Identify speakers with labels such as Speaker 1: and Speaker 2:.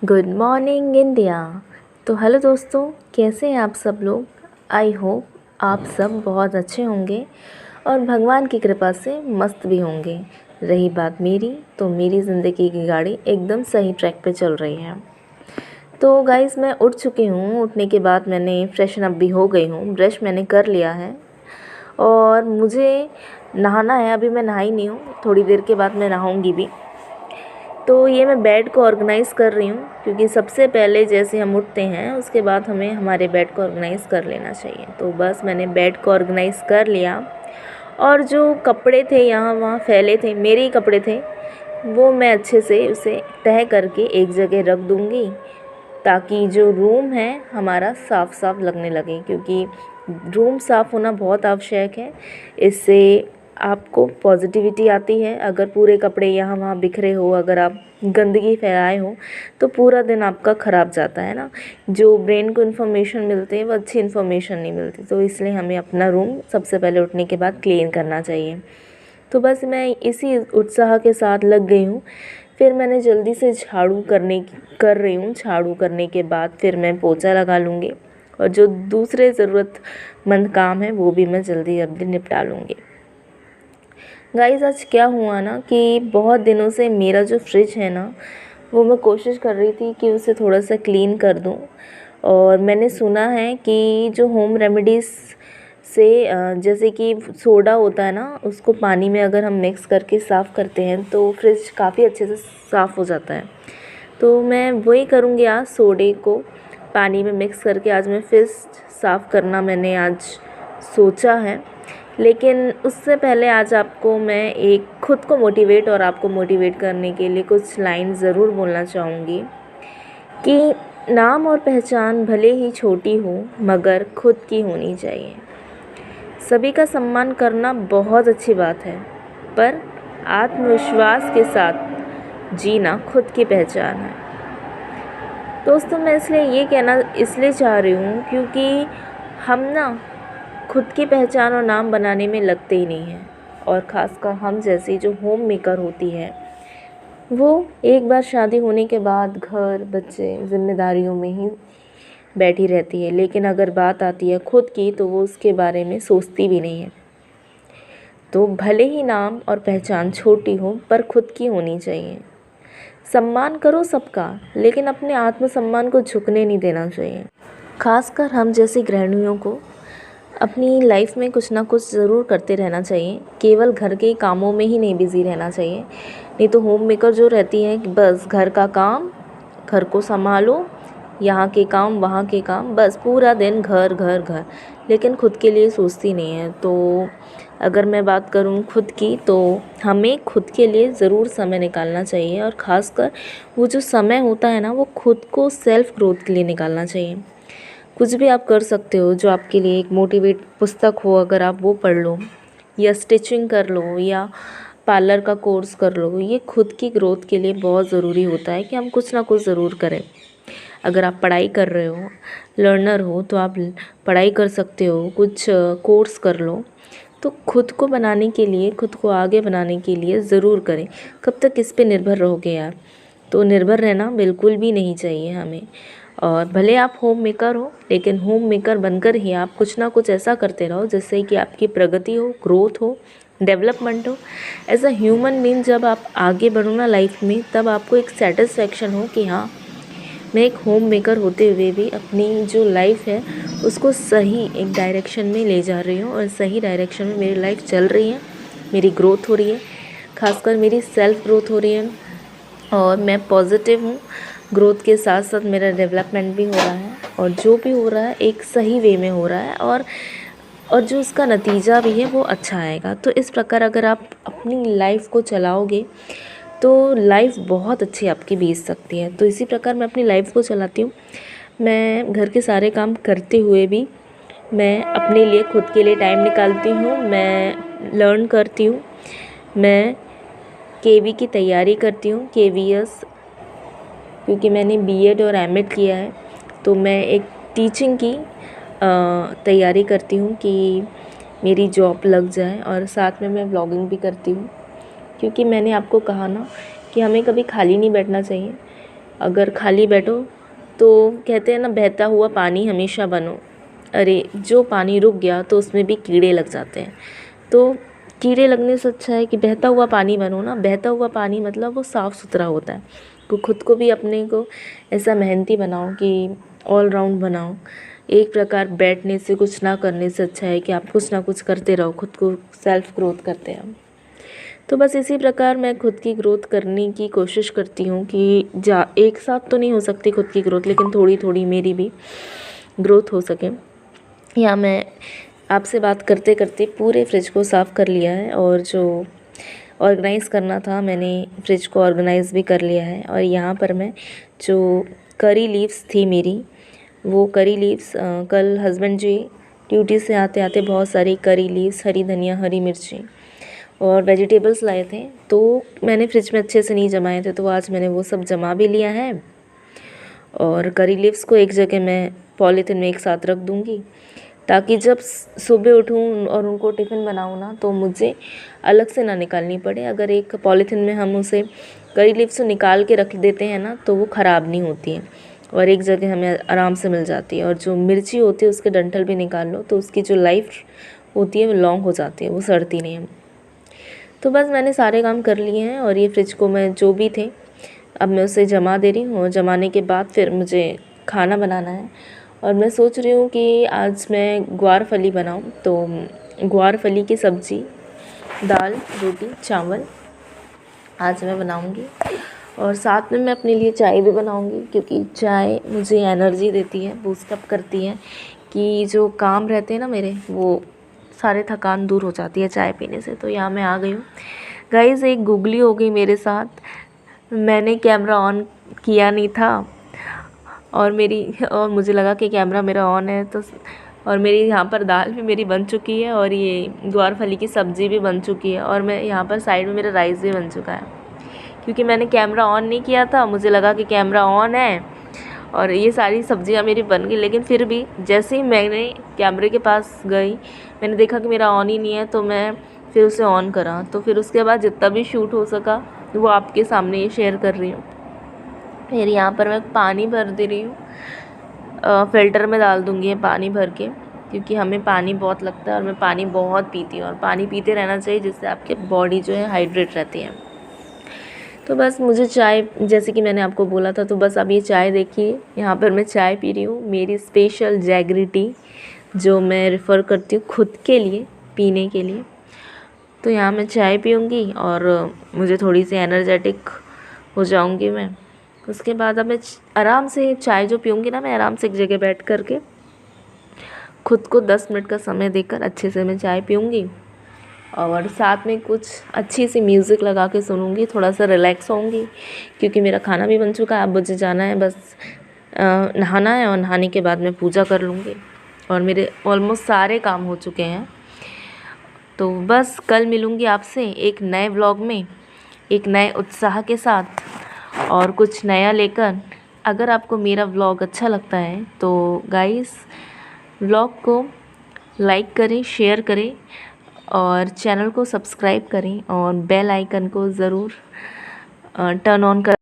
Speaker 1: Good morning India. तो hello दोस्तों, कैसे हैं आप सब लोग। आई होप आप सब बहुत अच्छे होंगे और भगवान की कृपा से मस्त भी होंगे। रही बात मेरी, तो मेरी ज़िंदगी की गाड़ी एकदम सही ट्रैक पे चल रही है। तो गाइस, मैं उठ चुकी हूँ। उठने के बाद मैंने फ्रेशन अप भी हो गई हूँ, ब्रश मैंने कर लिया है और मुझे नहाना है। अभी मैं नहाई नहीं हूँ, थोड़ी देर के बाद मैं नहाऊँगी भी। तो ये मैं बेड को ऑर्गेनाइज़ कर रही हूँ, क्योंकि सबसे पहले जैसे हम उठते हैं उसके बाद हमें हमारे बेड को ऑर्गेनाइज़ कर लेना चाहिए। तो बस मैंने बेड को ऑर्गेनाइज़ कर लिया और जो कपड़े थे यहाँ वहाँ फैले थे, मेरे ही कपड़े थे, वो मैं अच्छे से उसे तह करके एक जगह रख दूँगी, ताकि जो रूम है हमारा साफ़ साफ़ लगने लगे, क्योंकि रूम साफ़ होना बहुत आवश्यक है। इससे आपको पॉजिटिविटी आती है। अगर पूरे कपड़े यहाँ वहाँ बिखरे हो, अगर आप गंदगी फैलाए हो, तो पूरा दिन आपका ख़राब जाता है ना। जो ब्रेन को इन्फॉर्मेशन मिलती है वो अच्छी इन्फॉर्मेशन नहीं मिलती। तो इसलिए हमें अपना रूम सबसे पहले उठने के बाद क्लीन करना चाहिए। तो बस मैं इसी उत्साह के साथ लग गई हूँ। फिर मैंने जल्दी से कर रही हूँ। झाड़ू करने के बाद फिर मैं पोछा लगा लूँगी और जो दूसरे ज़रूरतमंद काम है वो भी मैं जल्दी जल्दी निपटा लूँगी। गाइस, आज क्या हुआ ना कि बहुत दिनों से मेरा जो फ्रिज है ना, वो मैं कोशिश कर रही थी कि उसे थोड़ा सा क्लीन कर दूँ। और मैंने सुना है कि जो होम रेमेडीज़ से जैसे कि सोडा होता है ना, उसको पानी में अगर हम मिक्स करके साफ़ करते हैं तो फ्रिज काफ़ी अच्छे से साफ़ हो जाता है। तो मैं वही करूँगी, आज सोडे को पानी में मिक्स करके आज मैं फ्रिज साफ़ करना मैंने आज सोचा है। लेकिन उससे पहले आज आपको मैं एक खुद को मोटिवेट और आपको मोटिवेट करने के लिए कुछ लाइन ज़रूर बोलना चाहूँगी कि नाम और पहचान भले ही छोटी हो, मगर खुद की होनी चाहिए। सभी का सम्मान करना बहुत अच्छी बात है, पर आत्मविश्वास के साथ जीना खुद की पहचान है। दोस्तों, मैं इसलिए ये कहना इसलिए चाह रही हूँ क्योंकि हम ना खुद की पहचान और नाम बनाने में लगते ही नहीं हैं। और ख़ासकर हम जैसी जो होम मेकर होती है, वो एक बार शादी होने के बाद घर, बच्चे, ज़िम्मेदारियों में ही बैठी रहती है। लेकिन अगर बात आती है खुद की, तो वो उसके बारे में सोचती भी नहीं है। तो भले ही नाम और पहचान छोटी हो, पर खुद की होनी चाहिए। सम्मान करो सबका, लेकिन अपने आत्मसम्मान को झुकने नहीं देना चाहिए। खासकर हम जैसी गृहिणियों को अपनी लाइफ में कुछ ना कुछ ज़रूर करते रहना चाहिए। केवल घर के कामों में ही नहीं बिज़ी रहना चाहिए। नहीं तो होम मेकर जो रहती है कि बस घर का काम, घर को संभालो, यहाँ के काम, वहाँ के काम, बस पूरा दिन घर घर घर, लेकिन खुद के लिए सोचती नहीं है। तो अगर मैं बात करूँ खुद की, तो हमें खुद के लिए ज़रूर समय निकालना चाहिए। और ख़ासकर वो जो समय होता है ना, वो खुद को सेल्फ़ ग्रोथ के लिए निकालना चाहिए। कुछ भी आप कर सकते हो जो आपके लिए एक मोटिवेट पुस्तक हो, अगर आप वो पढ़ लो, या स्टिचिंग कर लो, या पार्लर का कोर्स कर लो। ये खुद की ग्रोथ के लिए बहुत ज़रूरी होता है कि हम कुछ ना कुछ ज़रूर करें। अगर आप पढ़ाई कर रहे हो, लर्नर हो, तो आप पढ़ाई कर सकते हो, कुछ कोर्स कर लो। तो खुद को बनाने के लिए, खुद को आगे बनाने के लिए ज़रूर करें। कब तक इस पे निर्भर रहोगे यार। तो निर्भर रहना बिल्कुल भी नहीं चाहिए हमें। और भले आप होम मेकर हो, लेकिन होम मेकर बनकर ही आप कुछ ना कुछ ऐसा करते रहो जिससे कि आपकी प्रगति हो, ग्रोथ हो, डेवलपमेंट हो। एज अ ह्यूमन बीइंग जब आप आगे बढ़ो ना लाइफ में, तब आपको एक सेटिस्फेक्शन हो कि हाँ, मैं एक होम मेकर होते हुए भी अपनी जो लाइफ है उसको सही एक डायरेक्शन में ले जा रही हूँ, और सही डायरेक्शन में मेरी लाइफ चल रही है, मेरी ग्रोथ हो रही है, खासकर मेरी सेल्फ़ ग्रोथ हो रही है। और मैं पॉजिटिव हूँ। ग्रोथ के साथ साथ मेरा डेवलपमेंट भी हो रहा है, और जो भी हो रहा है एक सही वे में हो रहा है, और जो उसका नतीजा भी है वो अच्छा आएगा। तो इस प्रकार अगर आप अपनी लाइफ को चलाओगे तो लाइफ बहुत अच्छी आपकी बीत सकती है। तो इसी प्रकार मैं अपनी लाइफ को चलाती हूँ। मैं घर के सारे काम करते हुए भी मैं अपने लिए, खुद के लिए टाइम निकालती हूँ। मैं लर्न करती हूँ। मैं केवी की तैयारी करती हूँ, केवीएस, क्योंकि मैंने बीएड और एमएड किया है। तो मैं एक टीचिंग की तैयारी करती हूँ कि मेरी जॉब लग जाए, और साथ में मैं ब्लॉगिंग भी करती हूँ। क्योंकि मैंने आपको कहा ना कि हमें कभी खाली नहीं बैठना चाहिए। अगर खाली बैठो तो कहते हैं ना, बहता हुआ पानी हमेशा बनो। अरे जो पानी रुक गया तो उसमें भी कीड़े लग जाते हैं। तो कीड़े लगने से अच्छा है कि बहता हुआ पानी बनो ना। बहता हुआ पानी मतलब वो साफ़ सुथरा होता है। तो खुद को भी, अपने को ऐसा मेहनती बनाओ कि ऑल राउंड बनाओ। एक प्रकार बैठने से, कुछ ना करने से अच्छा है कि आप कुछ ना कुछ करते रहो, खुद को सेल्फ ग्रोथ करते हैं। तो बस इसी प्रकार मैं खुद की ग्रोथ करने की कोशिश करती हूँ कि एक साथ तो नहीं हो सकती खुद की ग्रोथ, लेकिन थोड़ी थोड़ी मेरी भी ग्रोथ हो सके। या मैं आपसे बात करते करते पूरे फ्रिज को साफ़ कर लिया है, और जो ऑर्गेनाइज़ करना था मैंने फ्रिज को ऑर्गेनाइज़ भी कर लिया है। और यहाँ पर मैं जो करी लीव्स थी मेरी, वो करी लीव्स कल हस्बैंड जी ड्यूटी से आते आते बहुत सारी करी लीव्स, हरी धनिया, हरी मिर्ची और वेजिटेबल्स लाए थे। तो मैंने फ्रिज में अच्छे से नहीं जमाए थे, तो आज मैंने वो सब जमा भी लिया है। और करी लीव्स को एक जगह मैं पॉलीथिन में एक साथ रख दूँगी, ताकि जब सुबह उठूँ और उनको टिफ़िन बनाऊँ ना, तो मुझे अलग से ना निकालनी पड़े। अगर एक पॉलीथिन में हम उसे करी लीव्स को निकाल के रख देते हैं ना, तो वो ख़राब नहीं होती है और एक जगह हमें आराम से मिल जाती है। और जो मिर्ची होती है उसके डंठल भी निकाल लो, तो उसकी जो लाइफ होती है वो लॉन्ग हो जाती है, वो सड़ती नहीं है। तो बस मैंने सारे काम कर लिए हैं, और ये फ्रिज को मैं जो भी थे अब मैं उसे जमा दे रही हूँ। और जमाने के बाद फिर मुझे खाना बनाना है, और मैं सोच रही हूँ कि आज मैं ग्वार फली बनाऊँ। तो ग्वार फली की सब्ज़ी, दाल, रोटी, चावल आज मैं बनाऊँगी। और साथ में मैं अपने लिए चाय भी बनाऊँगी, क्योंकि चाय मुझे एनर्जी देती है, बूस्टअप करती है, कि जो काम रहते हैं ना मेरे, वो सारे थकान दूर हो जाती है चाय पीने से। तो यहाँ मैं आ गई हूँ। गाइज़, एक गुगली हो गई मेरे साथ। मैंने कैमरा ऑन किया नहीं था, और मुझे लगा कि कैमरा मेरा ऑन है, तो और मेरी यहाँ पर दाल भी मेरी बन चुकी है, और ये ग्वार फली की सब्ज़ी भी बन चुकी है, और मैं यहाँ पर साइड में मेरा राइस भी बन चुका है। क्योंकि मैंने कैमरा ऑन नहीं किया था, मुझे लगा कि कैमरा ऑन है और ये सारी सब्जियां मेरी बन गई। लेकिन फिर भी जैसे ही मैंने कैमरे के पास गई, मैंने देखा कि मेरा ऑन ही नहीं है, तो मैं फिर उसे ऑन करा। तो फिर उसके बाद जितना भी शूट हो सका वो आपके सामने ये शेयर कर रही हूँ। फिर यहाँ पर मैं पानी भर दे रही हूँ, फ़िल्टर में डाल दूँगी ये पानी भर के, क्योंकि हमें पानी बहुत लगता है और मैं पानी बहुत पीती हूँ, और पानी पीते रहना चाहिए, जिससे आपकी बॉडी जो है हाइड्रेट रहती है। तो बस मुझे चाय, जैसे कि मैंने आपको बोला था, तो बस अब ये चाय देखिए, यहाँ पर मैं चाय पी रही हूँ, मेरी स्पेशल जैगरी टी, जो मैं रेफ़र करती हूँ खुद के लिए पीने के लिए। तो यहाँ मैं चाय पीऊँगी और मुझे थोड़ी सी एनर्जेटिक हो जाऊँगी मैं। उसके बाद अब मैं आराम से चाय जो पीऊँगी ना, मैं आराम से एक जगह बैठ कर के खुद को 10 मिनट का समय देकर अच्छे से मैं चाय पीऊँगी, और साथ में कुछ अच्छी सी म्यूज़िक लगा के सुनूँगी, थोड़ा सा रिलैक्स होऊंगी, क्योंकि मेरा खाना भी बन चुका है। अब मुझे जाना है, बस नहाना है, और नहाने के बाद मैं पूजा कर लूँगी, और मेरे ऑलमोस्ट सारे काम हो चुके हैं। तो बस कल मिलूँगी आपसे एक नए व्लॉग में, एक नए उत्साह के साथ, और कुछ नया लेकर। अगर आपको मेरा व्लॉग अच्छा लगता है तो गाइस, व्लॉग को लाइक करें, शेयर करें, और चैनल को सब्सक्राइब करें, और बेल आइकन को ज़रूर टर्न ऑन कर